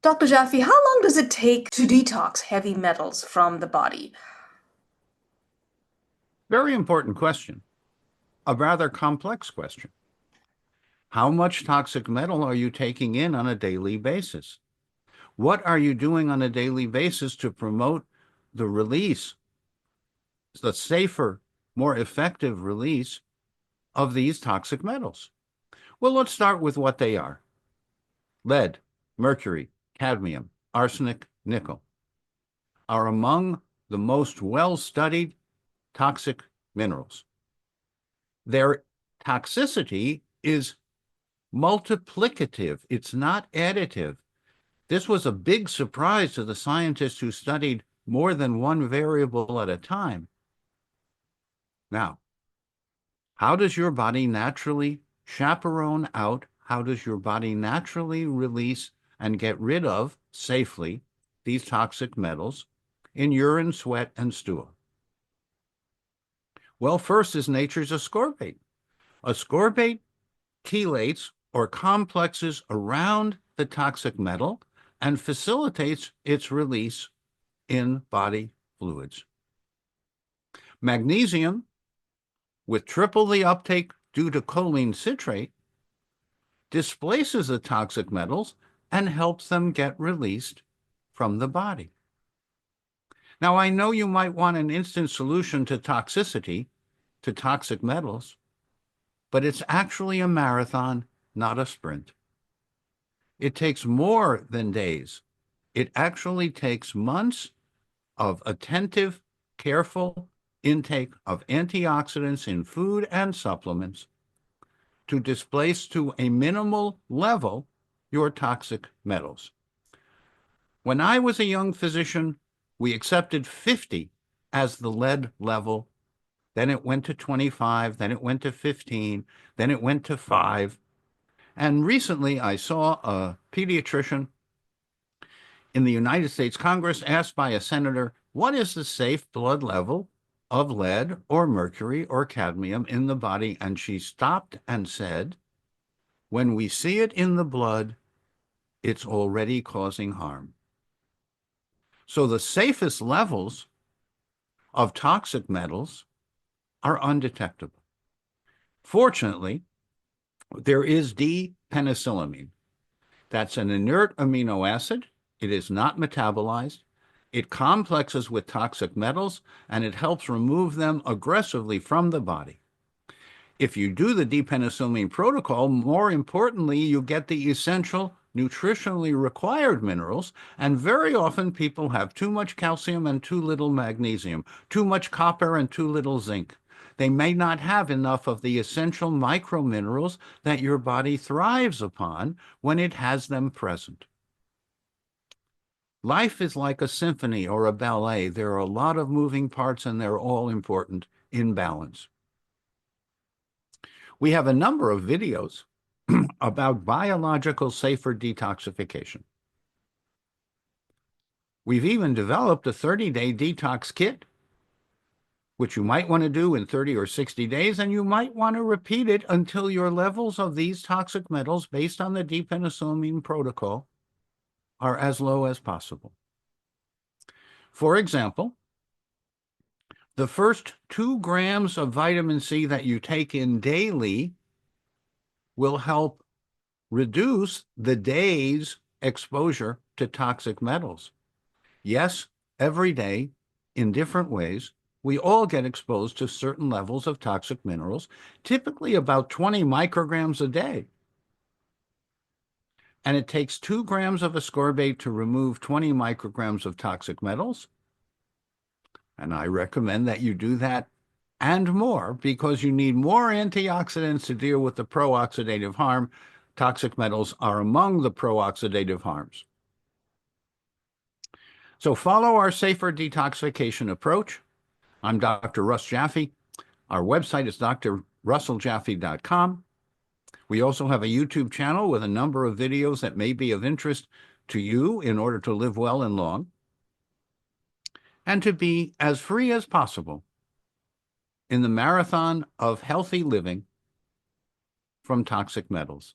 Dr. Jaffe, how long does it take to detox heavy metals from the body? Very important question. A rather complex question. How much toxic metal are you taking in on a daily basis? What are you doing on a daily basis to promote the release, the safer, more effective release of these toxic metals? Well, let's start with what they are. Lead, mercury, cadmium, arsenic, nickel are among the most well-studied toxic minerals. Their toxicity is multiplicative. It's not additive. This was a big surprise to the scientists who studied more than one variable at a time. Now, how does your body naturally chaperone out? How does your body naturally release and get rid of safely these toxic metals in urine, sweat, and stool? Well, first is nature's ascorbate. Ascorbate chelates or complexes around the toxic metal and facilitates its release in body fluids. Magnesium, with triple the uptake due to choline citrate, displaces the toxic metals and helps them get released from the body. Now, I know you might want an instant solution to toxicity, to toxic metals, but it's actually a marathon, not a sprint. It takes more than days. It actually takes months of attentive, careful intake of antioxidants in food and supplements to displace to a minimal level your toxic metals. When I was a young physician, we accepted 50 as the lead level. Then it went to 25, then it went to 15, then it went to 5. And recently I saw a pediatrician in the United States Congress asked by a senator, what is the safe blood level of lead or mercury or cadmium in the body? And she stopped and said, when we see it in the blood, it's already causing harm. So the safest levels of toxic metals are undetectable. Fortunately, there is D-penicillamine. That's an inert amino acid. It is not metabolized. It complexes with toxic metals, and it helps remove them aggressively from the body. If you do the D-penicillamine protocol, more importantly, you get the essential nutritionally required minerals, and very often people have too much calcium and too little magnesium, too much copper and too little zinc. They may not have enough of the essential microminerals that your body thrives upon when it has them present. Life is like a symphony or a ballet. There are a lot of moving parts and they're all important in balance. We have a number of videos about biological safer detoxification. We've even developed a 30-day detox kit, which you might want to do in 30 or 60 days, and you might want to repeat it until your levels of these toxic metals, based on the D-penicillamine protocol, are as low as possible. For example, the first 2 grams of vitamin C that you take in daily will help reduce the day's exposure to toxic metals. Yes, every day, in different ways, we all get exposed to certain levels of toxic minerals, typically about 20 micrograms a day. And it takes 2 grams of ascorbate to remove 20 micrograms of toxic metals. And I recommend that you do that and more, because you need more antioxidants to deal with the pro-oxidative harm. Toxic metals are among the pro-oxidative harms. So follow our safer detoxification approach. I'm Dr. Russ Jaffe. Our website is drrusselljaffe.com. We also have a YouTube channel with a number of videos that may be of interest to you in order to live well and long, and to be as free as possible in the marathon of healthy living from toxic metals.